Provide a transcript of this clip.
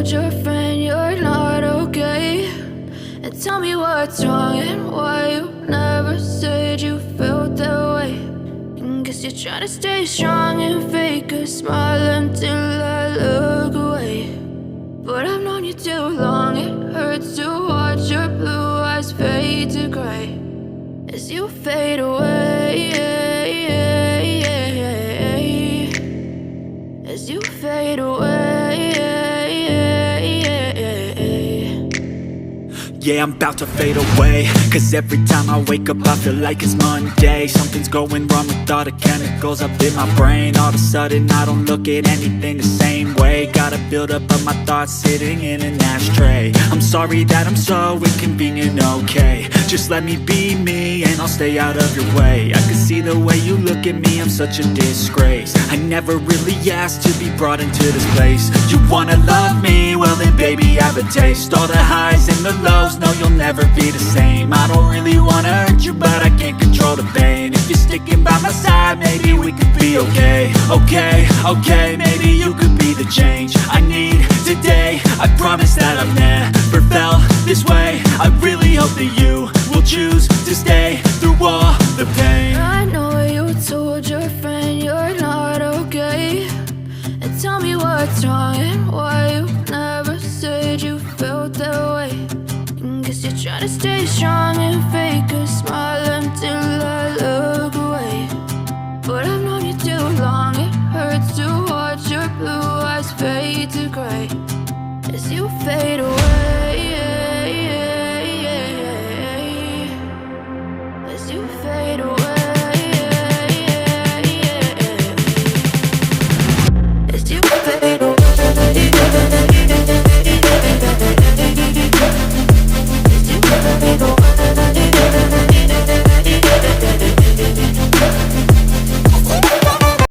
told your friend you're not okay? And tell me what's wrong and why you never said you felt that way. And guess you're trying to stay strong and fake a smile until I look away. But I've known you too long, it hurts to watch your blue eyes fade to gray as you fade away, as you fade away. Yeah, I'm about to fade away, cause every time I wake up I feel like it's Monday. Something's going wrong with all the chemicals up in my brain. All of a sudden I don't look at anything the same way. Got a buildup of my thoughts sitting in an ashtray. I'm sorry that I'm so inconvenient, okay? Just let me be me and I'll stay out of your way. I can see the way you look at me, I'm such a disgrace. I never really asked to be brought into this place. You wanna love me? Well then baby have a taste. All the highs and the lows, no, you'll never be the same. I don't really wanna hurt you, but I can't control the pain. If you're sticking by my side, maybe we could be okay. Okay, maybe you could be the change I need today. I promise that I've never felt this way. I really hope that you will choose to stay through all the pain. I know you told your friend you're not okay. And tell me what's wrong and why you never said you felt that way. Guess you're trying to stay strong and fake a smile until I look away. But I've known you too long, it hurts to watch your blue eyes fade to gray as you fade away.